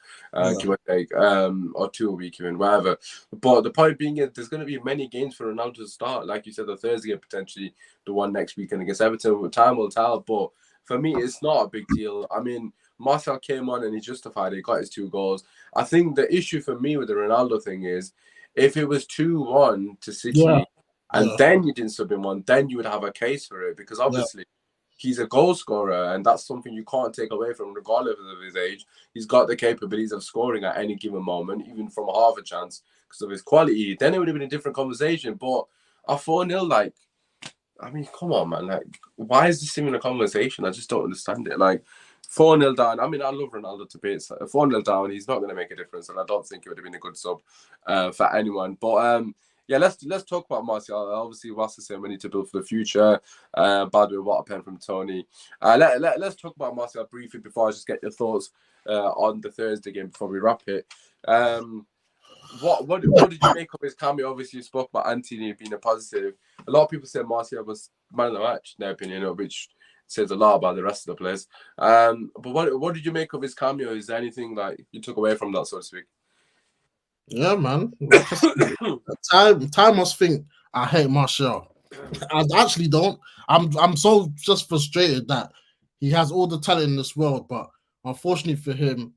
give or take, or 2 a week, even, whatever. But the point being is there's going to be many games for Ronaldo to start. Like you said, the Thursday, potentially the one next weekend against Everton. Time will tell. But for me, it's not a big deal. I mean, Martial came on and he justified it. He got his 2 goals. I think the issue for me with the Ronaldo thing is if it was 2-1 to City and then you didn't sub him on, then you would have a case for it, because obviously he's a goal scorer, and that's something you can't take away from, regardless of his age. He's got the capabilities of scoring at any given moment, even from a half a chance, because of his quality. Then it would have been a different conversation. But a 4-0, like, I mean, come on, man. Like, why is this even a conversation? I just don't understand it. Like, 4-0 down. I mean, I love Ronaldo to bits. 4-0 down, he's not going to make a difference, and I don't think it would have been a good sub for anyone. But yeah, let's talk about Martial. Obviously, what's the same? We need to build for the future. By the way, what a pen from Tony. Let's talk about Martial briefly before I just get your thoughts on the Thursday game before we wrap it. What did you make of his cameo? Obviously, you spoke about Antony being a positive. A lot of people said Martial was man of the match, in their opinion, which says a lot about the rest of the players. But what did you make of his cameo? Is there anything like you took away from that, so to speak? Yeah, man. Like I said, time must think I hate Martial. I actually don't. I'm so just frustrated that he has all the talent in this world, but unfortunately for him,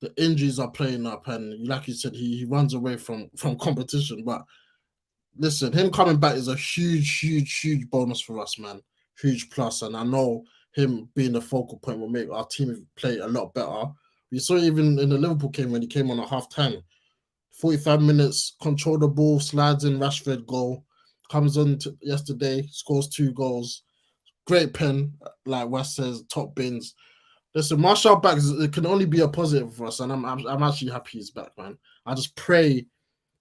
the injuries are playing up, and like you said, he runs away from competition. But listen, him coming back is a huge bonus for us, man. Huge plus, and I know him being the focal point will make our team play a lot better. We saw even in the Liverpool game when he came on at half time. 45 minutes, control the ball, slides in, Rashford goal, comes on yesterday, scores 2 goals. Great pen, like Wes says, top bins. Listen, Martial back, it can only be a positive for us, and I'm actually happy he's back, man. I just pray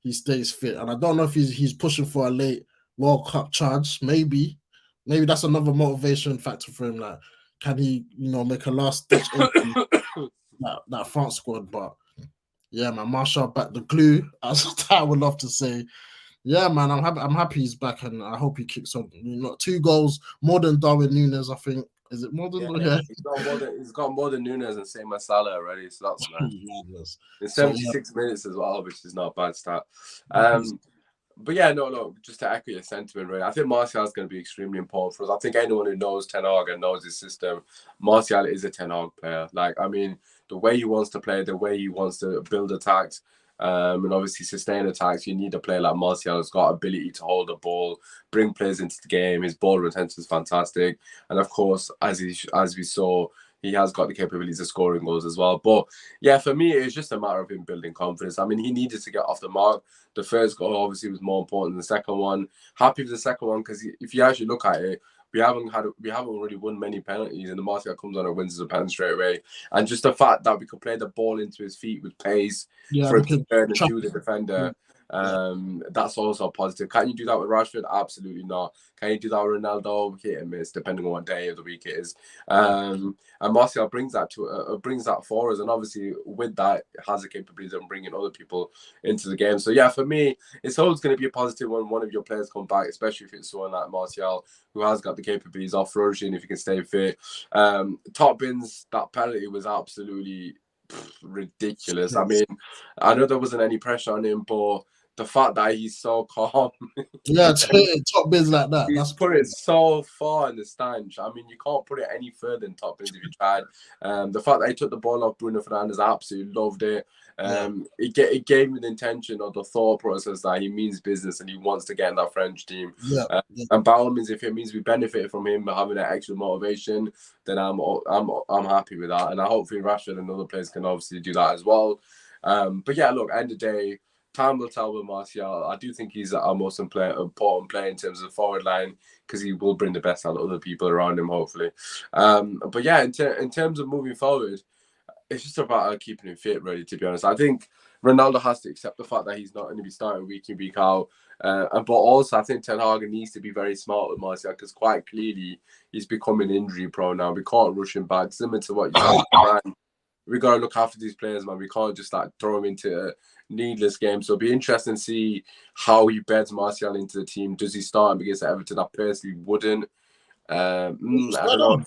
he stays fit, and I don't know if he's pushing for a late World Cup charge. Maybe that's another motivation factor for him. Like, can he, make a last ditch that France squad? But yeah, man, Martial back, the glue, as I would love to say. Yeah, man, I'm happy he's back, and I hope he kicks on. 2 goals, more than Darwin Núñez, I think. Is it more than? Yeah. He's got more than Núñez and same as Salah already, so that's nice. In 76 minutes as well, which is not a bad start. But yeah, no, just to echo your sentiment, really, I think Martial is going to be extremely important for us. I think anyone who knows Ten Hag and knows his system, Martial is a Ten Hag player. Like, I mean, the way he wants to play, the way he wants to build attacks, and obviously sustain attacks, you need a player like Martial who's got ability to hold the ball, bring players into the game. His ball retention is fantastic, and of course, as we saw, he has got the capabilities of scoring goals as well. But yeah, for me, it's just a matter of him building confidence. I mean, he needed to get off the mark. The first goal obviously was more important than the second one. Happy with the second one because if you actually look at it, we haven't really won many penalties, and the Martial comes on and wins the penalty straight away. And just the fact that we could play the ball into his feet with pace for him to turn and shoot the defender. That's also positive. Can you do that with Rashford? Absolutely not. Can you do that with Ronaldo? Hit and miss, depending on what day of the week it is. And Martial brings that for us, and obviously with that, it has the capability of bringing other people into the game. So yeah, for me, it's always going to be a positive when one of your players come back, especially if it's someone like Martial who has got the capabilities of flourishing if he can stay fit. Top bins, that penalty was absolutely ridiculous. I mean, I know there wasn't any pressure on him, but the fact that he's so calm. Yeah, top bins like that. He's put it so far in the stanch. I mean, you can't put it any further in top bins if you tried. The fact that he took the ball off Bruno Fernandes, I absolutely loved it. It gave me the intention or the thought process that he means business and he wants to get in that French team. And by all means, if it means we benefit from him having that extra motivation, then I'm happy with that. And I hopefully Rashford and other players can obviously do that as well. But yeah, look, end of the day, time will tell with Martial. I do think he's our most important player in terms of the forward line because he will bring the best out of other people around him, hopefully. But yeah, in terms of moving forward, it's just about keeping him fit, really, to be honest. I think Ronaldo has to accept the fact that he's not going to be starting week in, week out. But also, I think Ten Hag needs to be very smart with Martial because quite clearly he's becoming injury prone now. We can't rush him back. Similar to what you said, we got to look after these players, man. We can't just throw him into a needless game. So it'll be interesting to see how he beds Martial into the team. Does he start him against Everton? I personally wouldn't. I don't know.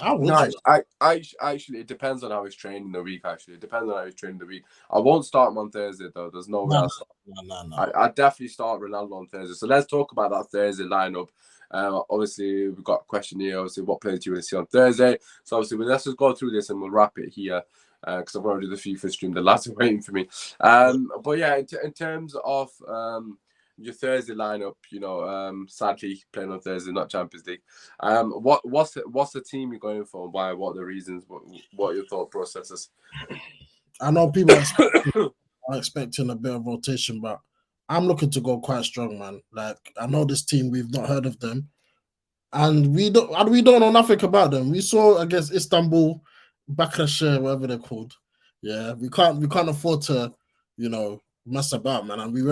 I would. No, I actually, it depends on how he's training the week. Actually, it depends on how he's training the week. I won't start him on Thursday though. There's no way I'll start. No. I definitely start Ronaldo on Thursday. So let's talk about that Thursday lineup. Obviously, we've got a question here. Obviously, what players do you want to see on Thursday? So obviously, let's just go through this and we'll wrap it here because I've already done the FIFA stream. The lads are waiting for me. But yeah, in terms of your Thursday lineup, sadly playing on Thursday, not Champions League. What's the team you're going for? And why? What are the reasons? What are your thought processes? I know people are expecting a bit of rotation, but I'm looking to go quite strong, man. Like, I know this team, we've not heard of them, and we don't know nothing about them. We saw against Istanbul, Bakrashar, whatever they're called. Yeah, we can't afford to, mess about, man. And we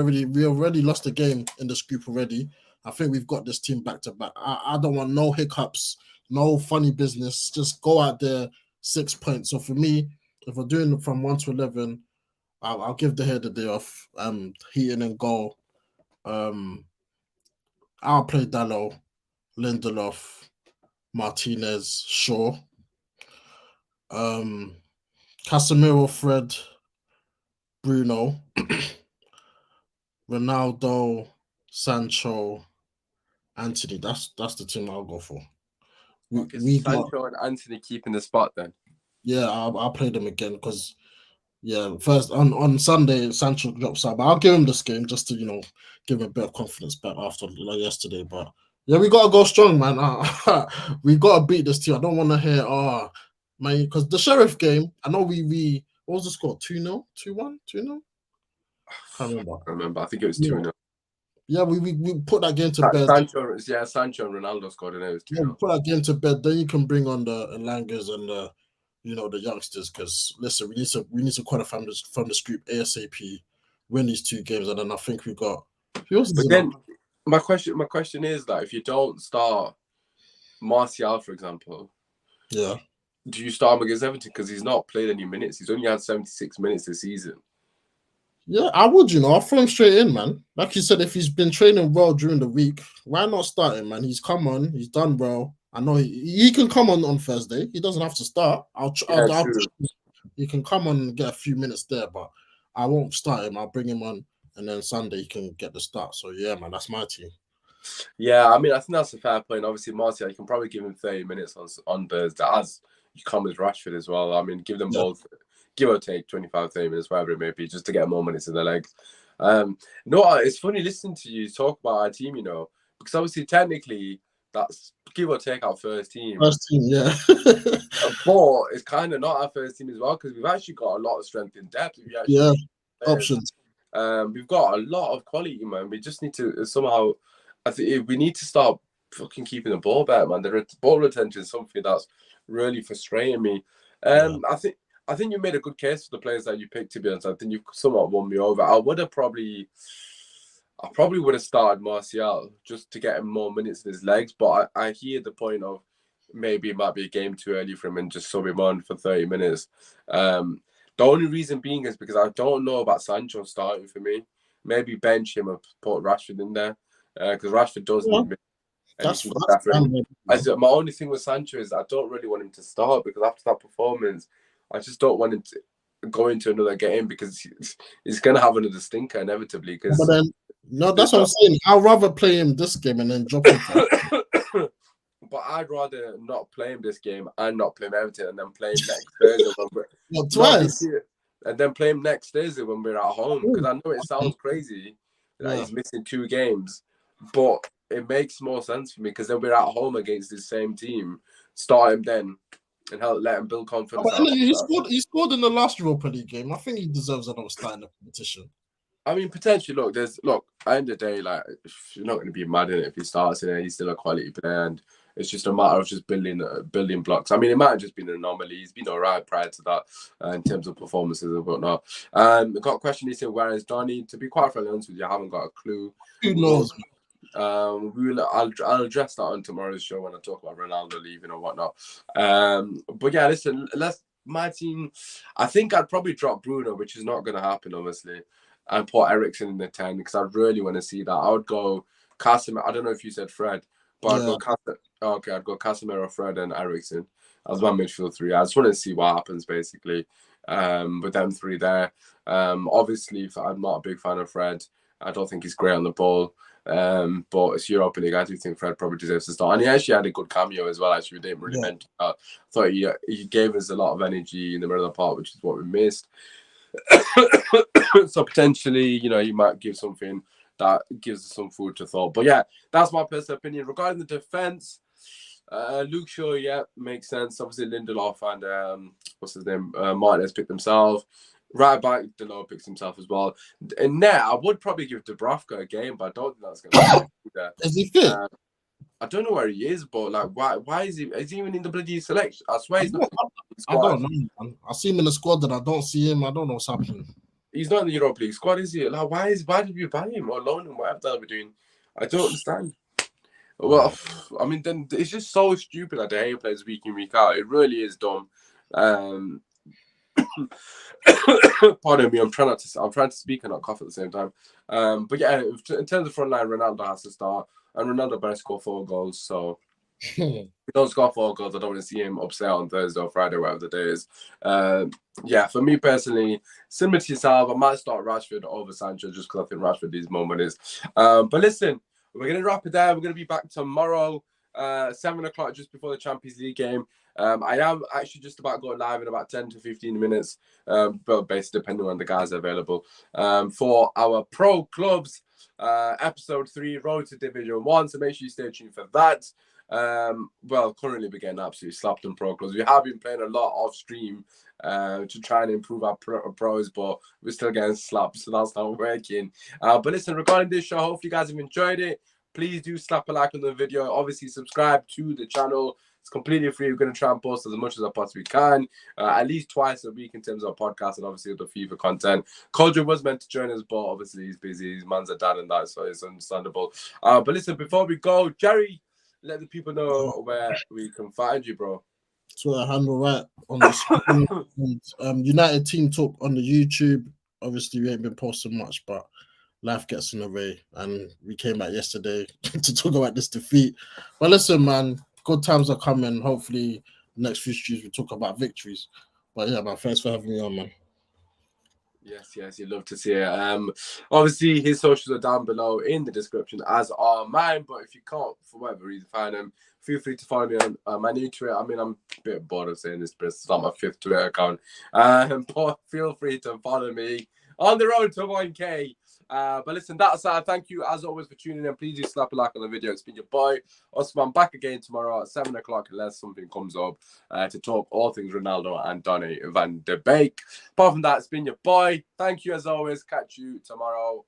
already lost the game in this group already. I think we've got this team back to back. I don't want no hiccups, no funny business. Just go out there, 6 points. So for me, if we're doing it from 1 to 11, I'll give the head a day off. Heaton and goal. I'll play Dallo, Lindelof, Martinez, Shaw. Casemiro, Fred, Bruno, Ronaldo, Sancho, Anthony. That's the team I'll go for. Sancho and Anthony keeping the spot then. Yeah, I'll play them again because first on Sunday Sancho drops out, but I'll give him this game just to give him a bit of confidence back after yesterday. But yeah, we gotta go strong, man. We gotta beat this team. I don't want to hear man, because the Sheriff game, I know we what was the score? 2-0, 2-1, 2-0. Can't remember. I think it was 2-0. Yeah, we put that game to bed. Sancho and Ronaldo scored, and it was 2-0. Yeah, we put that game to bed. Then you can bring on the Langas and the youngsters, because listen, we need to qualify from this group ASAP, win these 2 games, and then I think we got. But then my question is that if you don't start Martial, for example, do you start him against Everton because he's not played any minutes? He's only had 76 minutes this season. Yeah, I would. I'll throw him straight in, man. Like you said, if he's been training well during the week, why not start him, man? He's come on, he's done well. I know he can come on Thursday. He doesn't have to start. He can come on and get a few minutes there, but I won't start him. I'll bring him on, and then Sunday he can get the start. So yeah, man, that's my team. Yeah, I mean, I think that's a fair point. Obviously, Martial, you can probably give him 30 minutes on Thursday, as you come with Rashford as well. I mean, give them both, give or take 25, 30 minutes, whatever it may be, just to get more minutes in their legs. It's funny listening to you talk about our team, because obviously, technically, that's give or take our first team. Yeah. But it's kind of not our first team as well, because we've actually got a lot of strength in depth. Options. We've got a lot of quality, man. We just need to somehow. I think we need to start fucking keeping the ball better, man. The ball retention is something that's really frustrating me. I think you made a good case for the players that you picked, to be honest. I think you've somewhat won me over. I probably would have started Martial just to get him more minutes in his legs, but I hear the point of maybe it might be a game too early for him and just sub him on for 30 minutes. The only reason being is because I don't know about Sancho starting for me. Maybe bench him and put Rashford in there, because Rashford does need me. My only thing with Sancho is I don't really want him to start, because after that performance, I just don't want him to go into another game, because he's going to have another stinker inevitably. But then, that's what I'm saying. I'd rather play him this game and then drop him. But I'd rather not play him this game and not play him Everton, and then play him next Thursday. Twice. And then play him next Thursday when we're at home. Because I know it sounds crazy that he's missing 2 games, but it makes more sense for me, because then we're at home against this same team. Start him then and let him build confidence. He scored in the last Europa League game. I think he deserves another start in the competition. I mean, potentially, at the end of the day, like, you're not going to be mad in it if he starts in it. He's still a quality player, and it's just a matter of just building blocks. I mean, it might have just been an anomaly. He's been all right prior to that in terms of performances and whatnot. I've got a question. He said, where is Donny? To be quite frankly honest with you, I haven't got a clue. Who knows? I'll address that on tomorrow's show when I talk about Ronaldo leaving or whatnot. But yeah, listen, my team, I think I'd probably drop Bruno, which is not going to happen, obviously, and put Eriksen in the 10, because I really want to see that. I would go Casemiro. I don't know if you said Fred, but I'd go Casemiro, Fred, and Eriksen as my midfield 3. I just want to see what happens, basically, with them 3 there. Obviously, I'm not a big fan of Fred. I don't think he's great on the ball. But it's Europa League. I do think Fred probably deserves to start, and he actually had a good cameo as well. Actually, we didn't really mention that. I thought he gave us a lot of energy in the middle of the park, which is what we missed. So potentially, he might give something that gives us some food to thought. But yeah, that's my personal opinion. Regarding the defense, Luke Shaw, yeah, makes sense. Obviously, Lindelof and what's his name? Martinez picked himself. Right back, Delors picks himself as well. And net, I would probably give Dubravka a game, but I don't think that's going to happen either. Is he fit? I don't know where he is, but like, why is he even in the bloody selection? I swear he's not. I don't know, man. I see him in the squad and I don't see him. I don't know what's happening. He's not in the Europa League squad, is he? Like, why did you buy him or loan him? Whatever that we're doing, I don't understand. Well, I mean, then it's just so stupid that De Gea plays week in, week out. It really is dumb. Pardon me, I'm trying to speak and not cough at the same time. But yeah, in terms of front line, Ronaldo has to start, and Ronaldo better score 4 goals. So if he don't score 4 goals, I don't want to see him upset on Thursday or Friday, whatever the day is. Yeah, for me personally, similar to yourself, I might start Rashford over Sancho just because I think Rashford needs more money. But listen, we're gonna wrap it there. We're gonna be back tomorrow, 7 o'clock, just before the Champions League game. I am actually just about going live in about 10 to 15 minutes, but basically depending on the guys available, for our pro clubs, episode 3, Road to Division 1. So make sure you stay tuned for that. Well, currently we're getting absolutely slapped in pro clubs. We have been playing a lot off stream to try and improve our pros, but we're still getting slapped, so that's not working. But listen, regarding this show, hopefully you guys have enjoyed it. Please do slap a like on the video. Obviously, subscribe to the channel. It's completely free. We're going to try and post as much as I possibly can, at least twice a week in terms of podcast and obviously the FIFA content. Kojo was meant to join us, but obviously he's busy. His man's a dad and that, so it's understandable. But listen, before we go, Jerry, let the people know where we can find you, bro. Twitter handle right on the screen. And, United Team Talk on the YouTube. Obviously, we ain't been posting much, but life gets in the way. And we came back yesterday to talk about this defeat. But listen, man, good times are coming. Hopefully, next few streams we talk about victories. But yeah, man, thanks for having me on, man. Yes, you'd love to see it. Obviously, his socials are down below in the description, as are mine. But if you can't, for whatever reason, find them, feel free to follow me on my new Twitter. I mean, I'm a bit bored of saying this, but it's not my 5th Twitter account. But feel free to follow me on the road to 1K. But listen, that's thank you as always for tuning in. Please do slap a like on the video. It's been your boy Osman, back again tomorrow at 7 o'clock unless something comes up to talk all things Ronaldo and Donny van de Beek. Apart from that, it's been your boy. Thank you as always. Catch you tomorrow.